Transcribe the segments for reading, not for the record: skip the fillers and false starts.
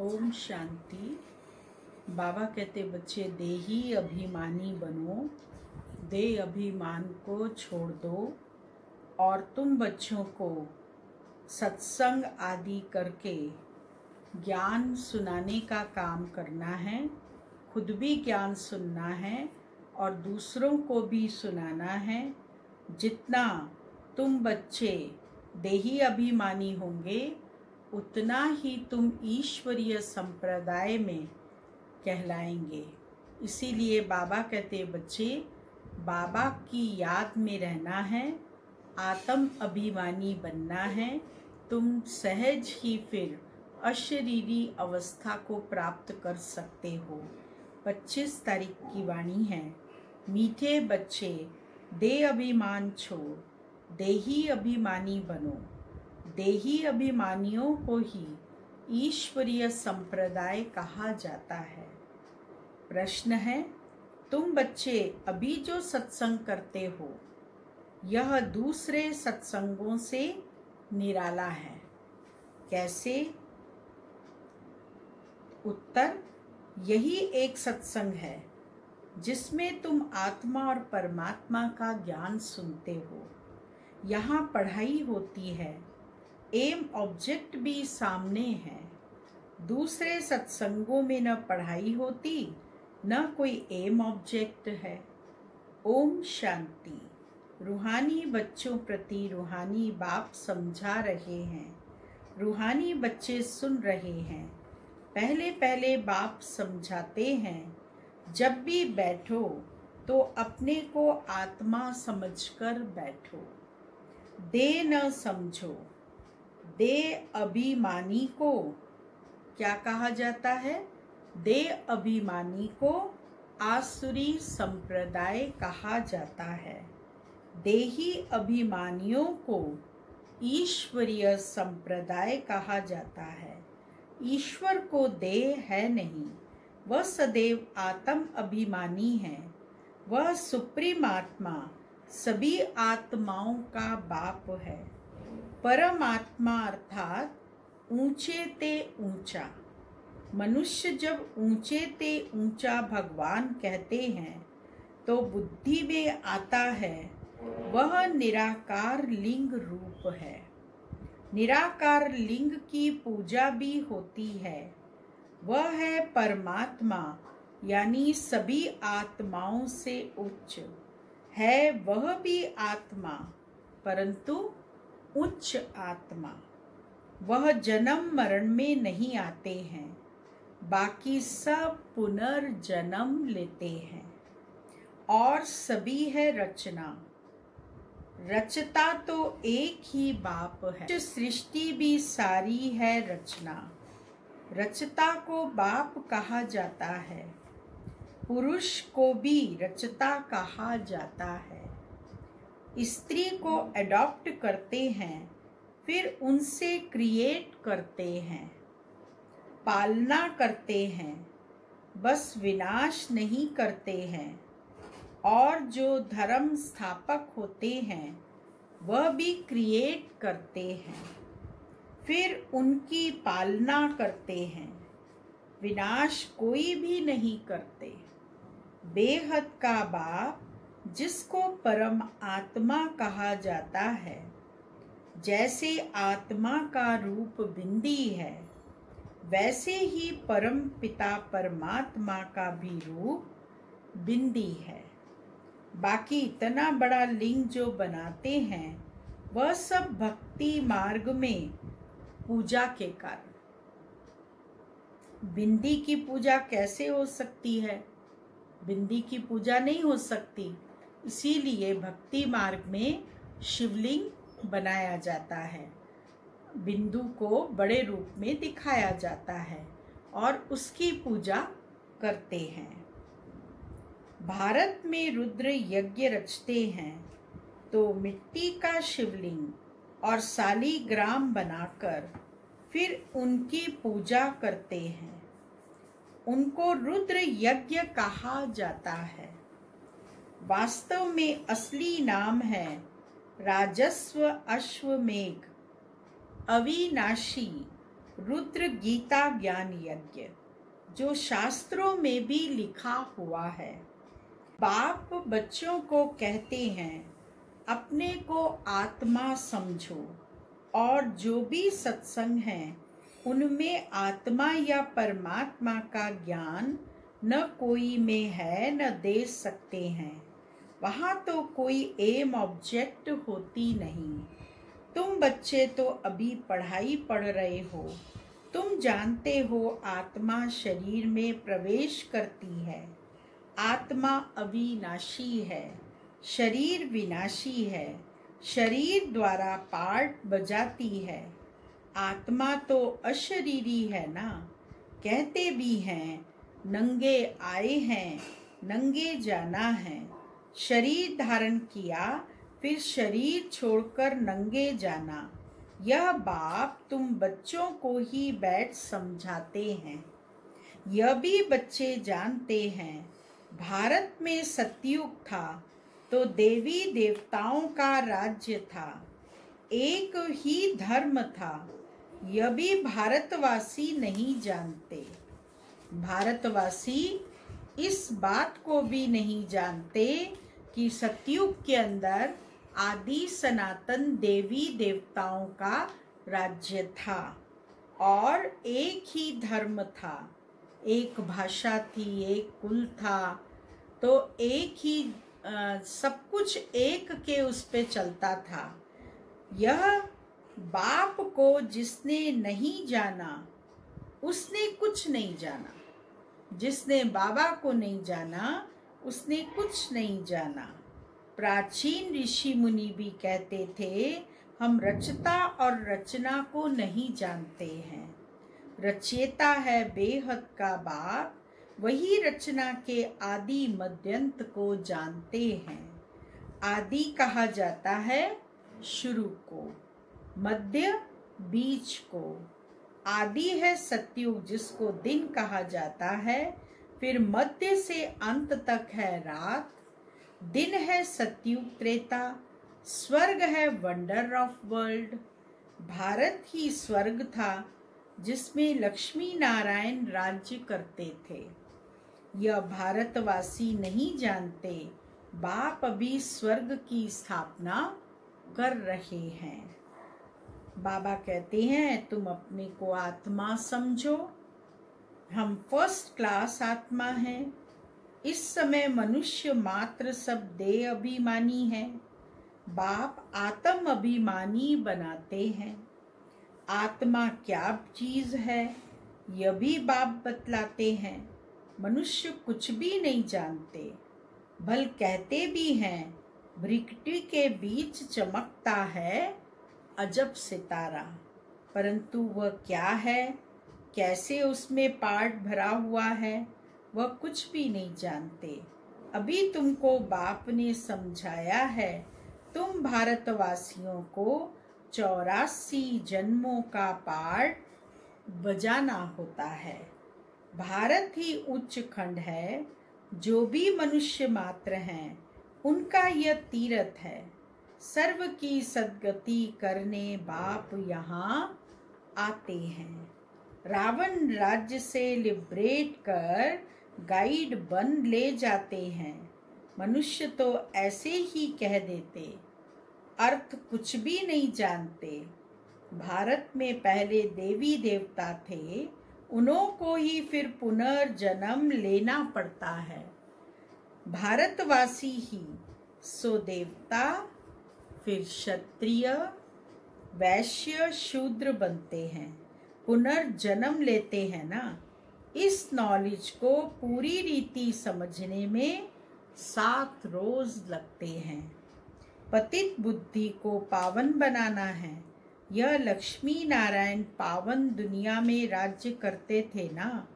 ओम शांति। बाबा कहते बच्चे देही अभिमानी बनो, दे अभिमान को छोड़ दो और तुम बच्चों को सत्संग आदि करके ज्ञान सुनाने का काम करना है। खुद भी ज्ञान सुनना है और दूसरों को भी सुनाना है। जितना तुम बच्चे देही अभिमानी होंगे उतना ही तुम ईश्वरीय संप्रदाय में कहलाएंगे। इसीलिए बाबा कहते बच्चे बाबा की याद में रहना है, आत्म अभिमानी बनना है। तुम सहज ही फिर अशरीरी अवस्था को प्राप्त कर सकते हो। 25 तारीख की वाणी है। मीठे बच्चे दे अभिमान छोड़ देही अभिमानी बनो। देही अभिमानियों को ही ईश्वरीय संप्रदाय कहा जाता है। प्रश्न है, तुम बच्चे अभी जो सत्संग करते हो यह दूसरे सत्संगों से निराला है। कैसे? उत्तर, यही एक सत्संग है जिसमें तुम आत्मा और परमात्मा का ज्ञान सुनते हो। यहाँ पढ़ाई होती है, एम ऑब्जेक्ट भी सामने है। दूसरे सत्संगों में न पढ़ाई होती न कोई एम ऑब्जेक्ट है। ओम शांति। रूहानी बच्चों प्रति रूहानी बाप समझा रहे हैं, रूहानी बच्चे सुन रहे हैं। पहले पहले बाप समझाते हैं, जब भी बैठो तो अपने को आत्मा समझकर बैठो। दे न समझो। दे अभिमानी को क्या कहा जाता है? दे अभिमानी को आसुरी संप्रदाय कहा जाता है। देही अभिमानियों को ईश्वरीय संप्रदाय कहा जाता है। ईश्वर को देह है नहीं, वह सदैव आत्म अभिमानी है। वह सुप्रीम आत्मा सभी आत्माओं का बाप है। परमात्मा अर्थात ऊंचे ते ऊंचा। मनुष्य जब ऊंचे ते ऊंचा भगवान कहते हैं तो बुद्धि में आता है वह निराकार लिंग रूप है। निराकार लिंग की पूजा भी होती है। वह है परमात्मा, यानी सभी आत्माओं से उच्च है। वह भी आत्मा परंतु उच्च आत्मा। वह जन्म मरण में नहीं आते हैं, बाकी सब पुनर्जन्म लेते हैं। और सभी है रचना। रचता तो एक ही बाप है। सृष्टि भी सारी है रचना। रचता को बाप कहा जाता है। पुरुष को भी रचता कहा जाता है। स्त्री को अडॉप्ट करते हैं, फिर उनसे क्रिएट करते हैं, पालना करते हैं, बस विनाश नहीं करते हैं। और जो धर्म स्थापक होते हैं वह भी क्रिएट करते हैं, फिर उनकी पालना करते हैं, विनाश कोई भी नहीं करते। बेहद का बाप जिसको परम आत्मा कहा जाता है, जैसे आत्मा का रूप बिंदी है वैसे ही परम पिता परमात्मा का भी रूप बिंदी है। बाकी इतना बड़ा लिंग जो बनाते हैं वह सब भक्ति मार्ग में पूजा के कारण। बिंदी की पूजा कैसे हो सकती है? बिंदी की पूजा नहीं हो सकती। इसीलिए भक्ति मार्ग में शिवलिंग बनाया जाता है, बिंदु को बड़े रूप में दिखाया जाता है और उसकी पूजा करते हैं। भारत में रुद्र यज्ञ रचते हैं तो मिट्टी का शिवलिंग और सालीग्राम बनाकर फिर उनकी पूजा करते हैं। उनको रुद्र यज्ञ कहा जाता है। वास्तव में असली नाम है राजस्व अश्वमेघ अविनाशी रुद्र गीता ज्ञान यज्ञ, जो शास्त्रों में भी लिखा हुआ है। बाप बच्चों को कहते हैं, अपने को आत्मा समझो, और जो भी सत्संग है उनमें आत्मा या परमात्मा का ज्ञान न कोई में है न दे सकते हैं। वहाँ तो कोई एम ऑब्जेक्ट होती नहीं। तुम बच्चे तो अभी पढ़ाई पढ़ रहे हो। तुम जानते हो आत्मा शरीर में प्रवेश करती है। आत्मा अविनाशी है, शरीर विनाशी है। शरीर द्वारा पार्ट बजाती है। आत्मा तो अशरीरी है ना। कहते भी हैं, नंगे आए हैं, नंगे जाना है। शरीर धारण किया, फिर शरीर छोड़कर नंगे जाना। यह बाप तुम बच्चों को ही बैठ समझाते हैं। यह भी बच्चे जानते हैं, भारत में सतयुग था तो देवी देवताओं का राज्य था, एक ही धर्म था। यह भी भारतवासी नहीं जानते। भारतवासी इस बात को भी नहीं जानते कि सतयुग के अंदर आदि सनातन देवी देवताओं का राज्य था और एक ही धर्म था, एक भाषा थी, एक कुल था, तो एक ही सब कुछ एक के उस पे चलता था। यह बाप को जिसने नहीं जाना उसने कुछ नहीं जाना। जिसने बाबा को नहीं जाना उसने कुछ नहीं जाना। प्राचीन ऋषि मुनि भी कहते थे, हम रचता और रचना को नहीं जानते हैं। रचयिता है बेहद का बाप, वही रचना के आदि मध्यंत को जानते हैं। आदि कहा जाता है शुरू को, मध्य बीच को। आदि है सतयुग जिसको दिन कहा जाता है, फिर मध्य से अंत तक है रात। दिन है सतयुग त्रेता, स्वर्ग है वंडर ऑफ वर्ल्ड। भारत ही स्वर्ग था जिसमें लक्ष्मी नारायण राज्य करते थे। यह भारतवासी नहीं जानते, बाप अभी स्वर्ग की स्थापना कर रहे हैं। बाबा कहते हैं, तुम अपने को आत्मा समझो। हम फर्स्ट क्लास आत्मा हैं। इस समय मनुष्य मात्र सब देह अभिमानी है। बाप आत्म अभिमानी बनाते हैं। आत्मा क्या चीज है यह भी बाप बतलाते हैं। मनुष्य कुछ भी नहीं जानते। भल कहते भी हैं, भ्रिकुटी के बीच चमकता है अजब सितारा, परंतु वह क्या है, कैसे उसमें पार्ट भरा हुआ है, वह कुछ भी नहीं जानते। अभी तुमको बाप ने समझाया है। तुम भारतवासियों को 84 जन्मों का पार्ट बजाना होता है। भारत ही उच्च खंड है। जो भी मनुष्य मात्र हैं उनका यह तीर्थ है। सर्व की सद्गति करने बाप यहाँ आते हैं। रावण राज्य से लिबरेट कर गाइड बन ले जाते हैं। मनुष्य तो ऐसे ही कह देते, अर्थ कुछ भी नहीं जानते। भारत में पहले देवी देवता थे, उन्हों को ही फिर पुनर्जन्म लेना पड़ता है। भारतवासी ही सो देवता, फिर क्षत्रिय, वैश्य, शूद्र बनते हैं, पुनर्जन्म लेते हैं ना। इस नॉलेज को पूरी रीति समझने में 7 रोज लगते हैं। पतित बुद्धि को पावन बनाना है। यह लक्ष्मी नारायण पावन दुनिया में राज्य करते थे ना।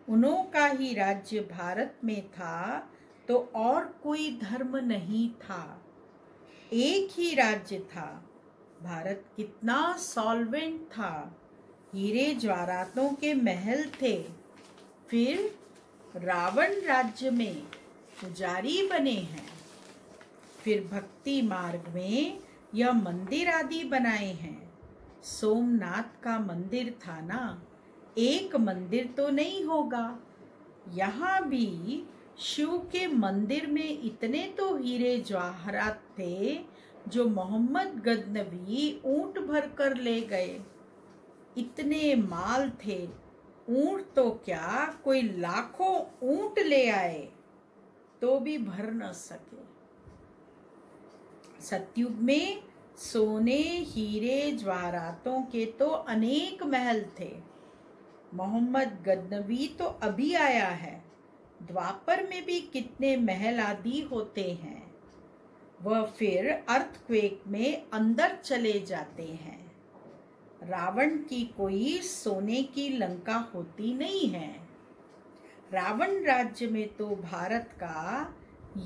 उन्हों का ही राज्य भारत में था तो और कोई धर्म नहीं था, एक ही राज्य था। भारत कितना सॉल्वेंट था, हीरे जवाहरातों के महल थे। फिर रावण राज्य में पुजारी बने हैं। फिर भक्ति मार्ग में यह मंदिर आदि बनाए हैं। सोमनाथ का मंदिर था ना, एक मंदिर तो नहीं होगा। यहाँ भी शिव के मंदिर में इतने तो हीरे जवाहरात थे जो मोहम्मद गजनवी ऊंट भर कर ले गए। इतने माल थे, ऊंट तो क्या कोई लाखों ऊंट ले आए तो भी भर न सके। सतयुग में सोने हीरे जवाहरातों के तो अनेक महल थे। मोहम्मद गजनवी तो अभी आया है, द्वापर में भी कितने महल आदि होते हैं। वह फिर अर्थक्वेक में अंदर चले जाते हैं। रावण की कोई सोने की लंका होती नहीं है। रावण राज्य में तो भारत का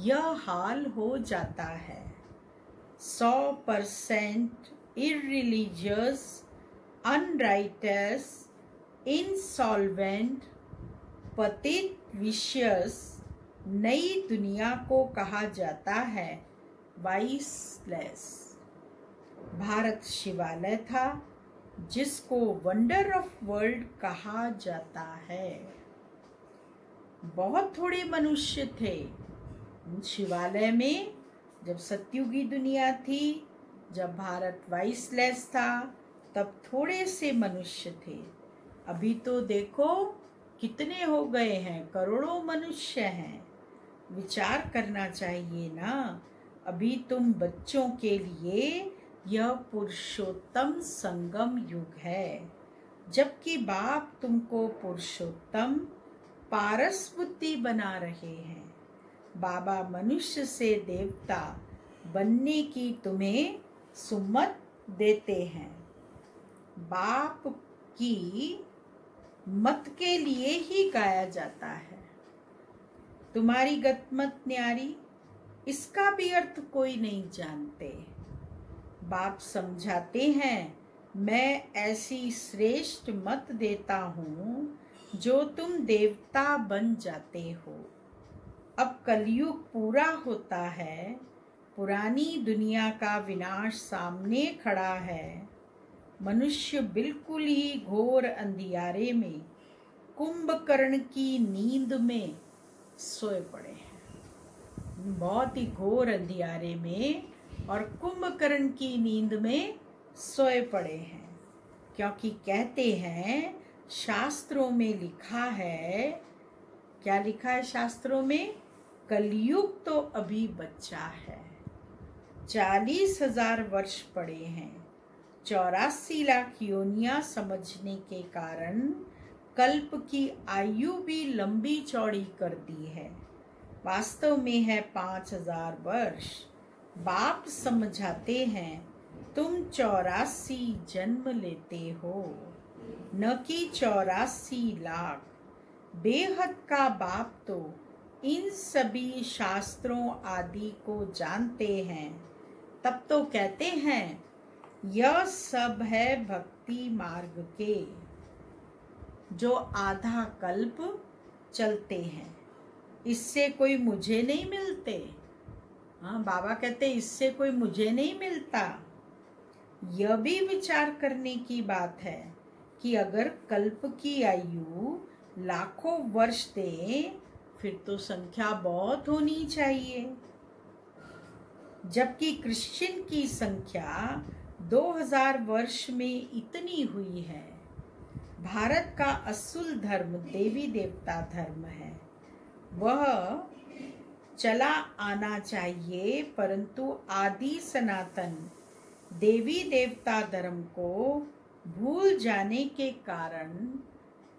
यह हाल हो जाता है। 100% irreligious, unrighteous, insolvent, पतित, विशियस नई दुनिया को कहा जाता है वाइसलेस। भारत शिवालय था जिसको वंडर ऑफ वर्ल्ड कहा जाता है। बहुत थोड़े मनुष्य थे शिवालय में जब सतयुगी दुनिया थी। जब भारत वाइसलेस था तब थोड़े से मनुष्य थे। अभी तो देखो कितने हो गए हैं, करोड़ों मनुष्य हैं। विचार करना चाहिए ना। अभी तुम बच्चों के लिए यह पुरुषोत्तम संगम युग है, जबकि बाप तुमको पुरुषोत्तम पारस बुद्धि बना रहे हैं। बाबा मनुष्य से देवता बनने की तुम्हें सुम्मत देते हैं। बाप की मत के लिए ही गाया जाता है। तुम्हारी गतमत न्यारी, इसका भी अर्थ कोई नहीं जानते। बाप समझाते हैं, मैं ऐसी श्रेष्ठ मत देता हूँ जो तुम देवता बन जाते हो। अब कलयुग पूरा होता है, पुरानी दुनिया का विनाश सामने खड़ा है। मनुष्य बिल्कुल ही घोर अंधियारे में, कुंभकर्ण की नींद में सोए पड़े हैं। बहुत ही घोर अंधियारे में और कुंभकर्ण की नींद में सोए पड़े हैं, क्योंकि कहते हैं शास्त्रों में लिखा है, क्या लिखा है शास्त्रों में? कलयुग तो अभी बच्चा है। 40,000 वर्ष पड़े हैं। 84 लाख योनियां समझने के कारण कल्प की आयु भी लंबी चौड़ी कर दी है। वास्तव में है 5,000 वर्ष। बाप समझाते हैं, तुम 84 जन्म लेते हो, न कि 84 लाख। बेहद का बाप तो इन सभी शास्त्रों आदि को जानते हैं। तब तो कहते हैं यह सब है भक्ति मार्ग के, जो आधा कल्प चलते हैं। इससे कोई मुझे नहीं मिलते। हाँ, बाबा कहते इससे कोई मुझे नहीं मिलता। यह भी विचार करने की बात है कि अगर कल्प की आयु लाखों वर्ष दे, फिर तो संख्या बहुत होनी चाहिए, जबकि क्रिश्चियन की संख्या 2000 वर्ष में इतनी हुई है। भारत का असूल धर्म देवी देवता धर्म है, वह चला आना चाहिए, परंतु आदि सनातन देवी देवता धर्म को भूल जाने के कारण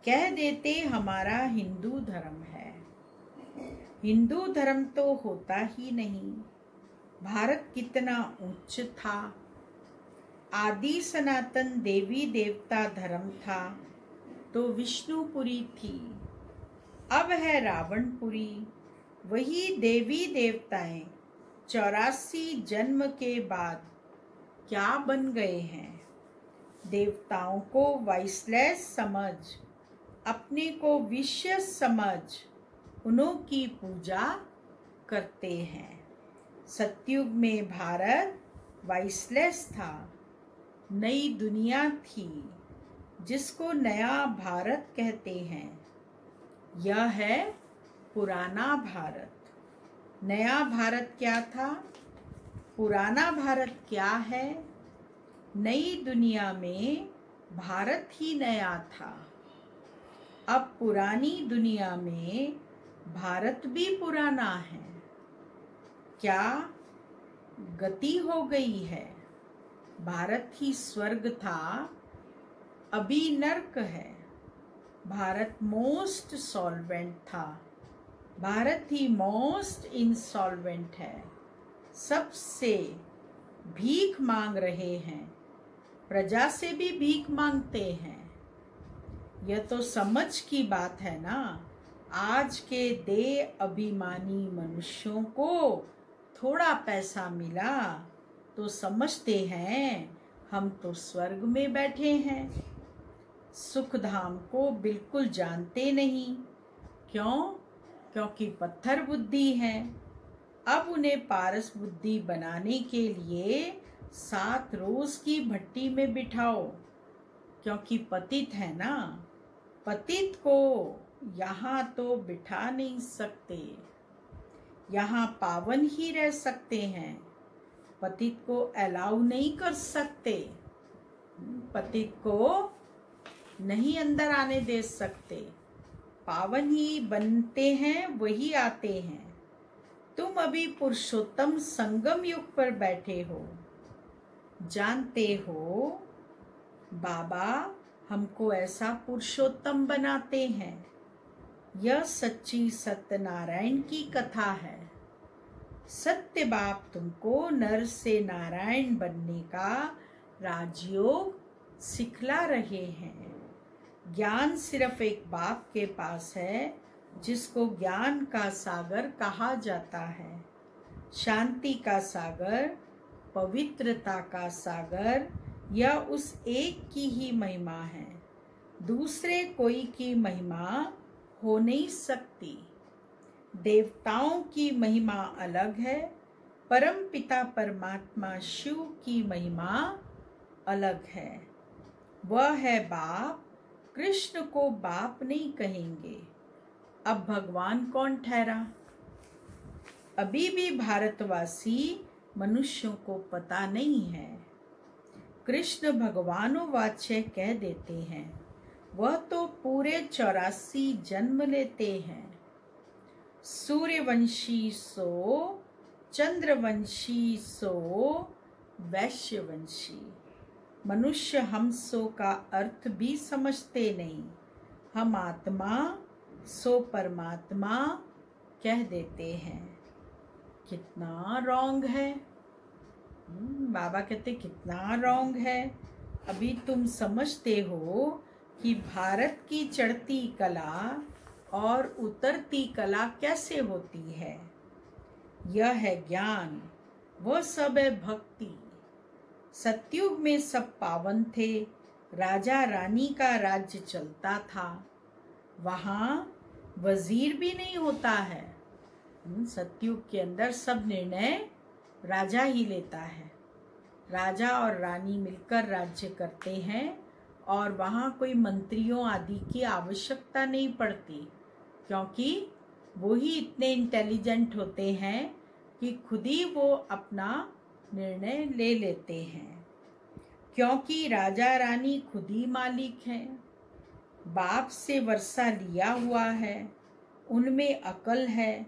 कह देते हमारा हिंदू धर्म है। हिंदू धर्म तो होता ही नहीं। भारत कितना उच्च था। आदि सनातन देवी देवता धर्म था तो विष्णुपुरी थी, अब है रावणपुरी। वही देवी देवताएं 84 जन्म के बाद क्या बन गए हैं। देवताओं को वाइसलेस समझ, अपने को विशियस समझ, उन्हों की पूजा करते हैं। सतयुग में भारत वाइसलेस था, नई दुनिया थी जिसको नया भारत कहते हैं। यह है पुराना भारत। नया भारत क्या था? पुराना भारत क्या है? नई दुनिया में भारत ही नया था। अब पुरानी दुनिया में भारत भी पुराना है। क्या गति हो गई है? भारत ही स्वर्ग था, अभी नर्क है। भारत मोस्ट सॉल्वेंट था, भारत ही मोस्ट इंसॉल्वेंट है। सबसे भीख मांग रहे हैं, प्रजा से भी भीख मांगते हैं। यह तो समझ की बात है ना। आज के दे अभिमानी मनुष्यों को थोड़ा पैसा मिला तो समझते हैं हम तो स्वर्ग में बैठे हैं। सुख धाम को बिल्कुल जानते नहीं। क्यों? क्योंकि पत्थर बुद्धि है। अब उन्हें पारस बुद्धि बनाने के लिए 7 रोज की भट्टी में बिठाओ, क्योंकि पतित है ना। पतित को यहाँ तो बिठा नहीं सकते, यहाँ पावन ही रह सकते हैं। पतित को अलाउ नहीं कर सकते, पतित को नहीं अंदर आने दे सकते। पावन ही बनते हैं, वही आते हैं। तुम अभी पुरुषोत्तम संगम युग पर बैठे हो। जानते हो बाबा हमको ऐसा पुरुषोत्तम बनाते हैं। यह सच्ची सत्यनारायण की कथा है। सत्य बाप तुमको नर से नारायण बनने का राजयोग सिखला रहे हैं। ज्ञान सिर्फ एक बाप के पास है, जिसको ज्ञान का सागर कहा जाता है। शांति का सागर, पवित्रता का सागर, यह उस एक की ही महिमा है। दूसरे कोई की महिमा हो नहीं सकती। देवताओं की महिमा अलग है, परम पिता परमात्मा शिव की महिमा अलग है। वह है बाप। कृष्ण को बाप नहीं कहेंगे। अब भगवान कौन ठहरा? अभी भी भारतवासी मनुष्यों को पता नहीं है। कृष्ण भगवानोवाच्य कह देते हैं, वह तो पूरे 84 जन्म लेते हैं। सूर्यवंशी सो, चंद्रवंशी सो, वैश्यवंशी। मनुष्य हम सो का अर्थ भी समझते नहीं। हम आत्मा सो परमात्मा कह देते हैं। कितना रॉन्ग है। बाबा कहते कितना रॉन्ग है। अभी तुम समझते हो कि भारत की चढ़ती कला और उतरती कला कैसे होती है। यह है ज्ञान, वह सब है भक्ति। सतयुग में सब पावन थे, राजा रानी का राज्य चलता था। वहाँ वजीर भी नहीं होता है। सतयुग के अंदर सब निर्णय राजा ही लेता है। राजा और रानी मिलकर राज्य करते हैं और वहाँ कोई मंत्रियों आदि की आवश्यकता नहीं पड़ती, क्योंकि वो ही इतने इंटेलिजेंट होते हैं कि खुद ही वो अपना निर्णय ले लेते हैं। क्योंकि राजा रानी खुद ही मालिक हैं, बाप से वर्षा लिया हुआ है, उनमें अकल है।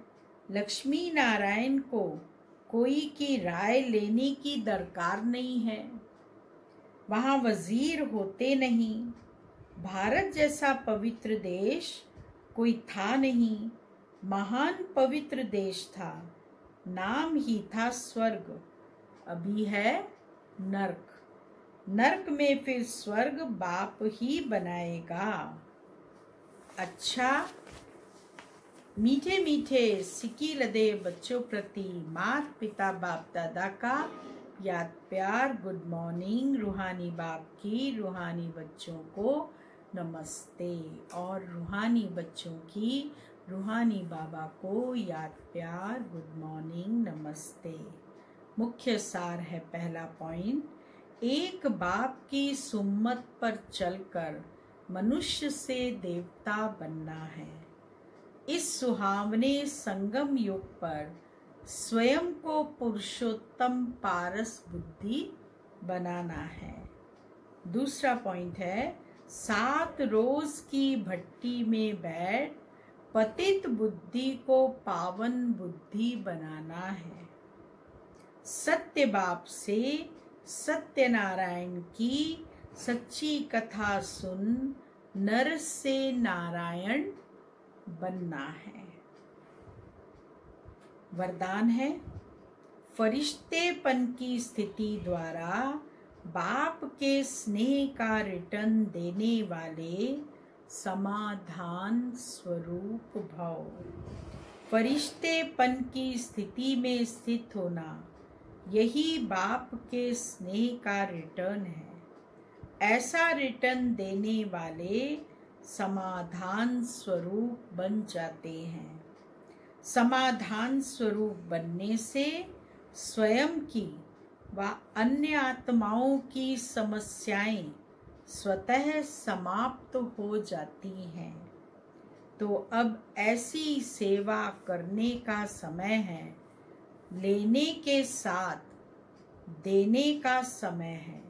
लक्ष्मी नारायण को कोई की राय लेने की दरकार नहीं है। वहाँ वजीर होते नहीं। भारत जैसा पवित्र देश कोई था नहीं। महान पवित्र देश था, नाम ही था स्वर्ग। अभी है नर्क। नर्क में फिर स्वर्ग बाप ही बनाएगा। अच्छा, मीठे मीठे सिकी लदे बच्चों प्रति माता पिता बाप दादा का याद प्यार। Good morning. रूहानी बाप की रूहानी बच्चों को नमस्ते, और रूहानी बच्चों की रूहानी बाबा को याद प्यार, गुड मॉर्निंग, नमस्ते। मुख्य सार है पहला पॉइंट एक बाप की सुम्मत पर चलकर मनुष्य से देवता बनना है। इस सुहावने संगम युग पर स्वयं को पुरुषोत्तम पारस बुद्धि बनाना है। दूसरा पॉइंट है, 7 रोज की भट्टी में बैठ पतित बुद्धि को पावन बुद्धि बनाना है। सत्य बाप से सत्यनारायण की सच्ची कथा सुन नर से नारायण बनना है। वरदान है, फरिश्तेपन की स्थिति द्वारा बाप के स्नेह का रिटर्न देने वाले समाधान स्वरूप भव। फरिश्तेपन की स्थिति में स्थित होना यही बाप के स्नेह का रिटर्न है। ऐसा रिटर्न देने वाले समाधान स्वरूप बन जाते हैं। समाधान स्वरूप बनने से स्वयं की व अन्य आत्माओं की समस्याएं स्वतः समाप्त हो जाती हैं। तो अब ऐसी सेवा करने का समय है। लेने के साथ देने का समय है।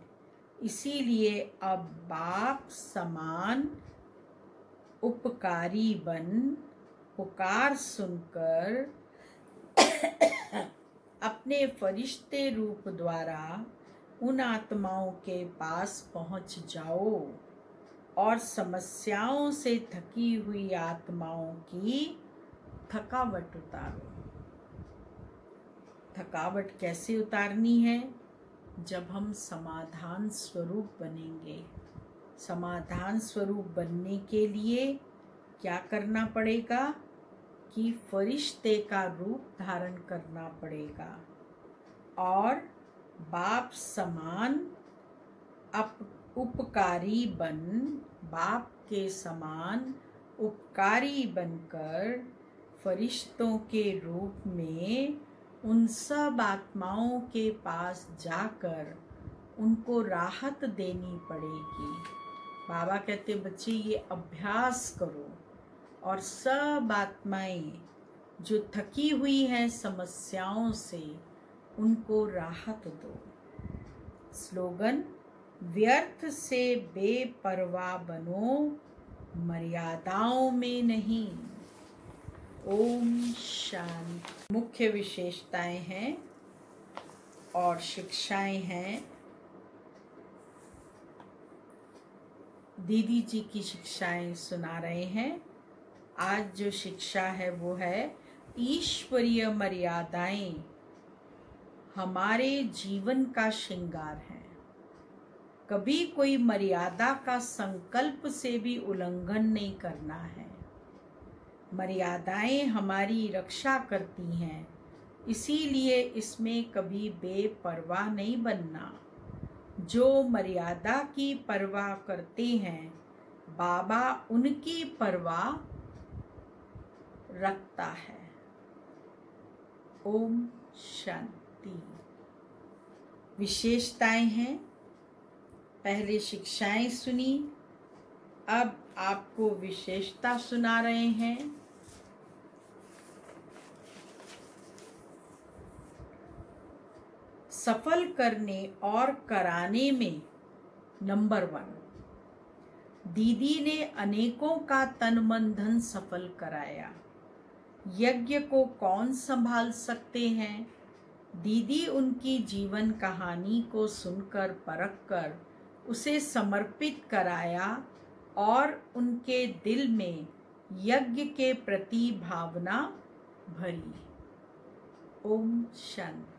इसीलिए अब बाप समान उपकारी बन पुकार सुनकर अपने फरिश्ते रूप द्वारा उन आत्माओं के पास पहुंच जाओ और समस्याओं से थकी हुई आत्माओं की थकावट उतारो। थकावट कैसे उतारनी है? जब हम समाधान स्वरूप बनेंगे। समाधान स्वरूप बनने के लिए क्या करना पड़ेगा कि फरिश्ते का रूप धारण करना पड़ेगा और बाप समान उपकारी बन, बाप के समान उपकारी बनकर फरिश्तों के रूप में उन सब आत्माओं के पास जाकर उनको राहत देनी पड़ेगी। बाबा कहते बच्चे ये अभ्यास करो और सब आत्माएं जो थकी हुई हैं समस्याओं से उनको राहत दो। स्लोगन, व्यर्थ से बेपरवाह बनो, मर्यादाओं में नहीं। ओम शांति। मुख्य विशेषताएं हैं और शिक्षाएं हैं। दीदी जी की शिक्षाएं सुना रहे हैं। आज जो शिक्षा है वो है, ईश्वरीय मर्यादाएं हमारे जीवन का श्रृंगार है। कभी कोई मर्यादा का संकल्प से भी उल्लंघन नहीं करना है। मर्यादाएं हमारी रक्षा करती हैं, इसीलिए इसमें कभी बेपरवाह नहीं बनना। जो मर्यादा की परवाह करते हैं, बाबा उनकी परवाह रखता है। ओम शांति। विशेषताएं हैं, पहले शिक्षाएं सुनी, अब आपको विशेषता सुना रहे हैं। सफल करने और कराने में नंबर 1, दीदी ने अनेकों का तन मन धन सफल कराया। यज्ञ को कौन संभाल सकते हैं? दीदी उनकी जीवन कहानी को सुनकर परखकर उसे समर्पित कराया और उनके दिल में यज्ञ के प्रति भावना भरी। ओम शांति।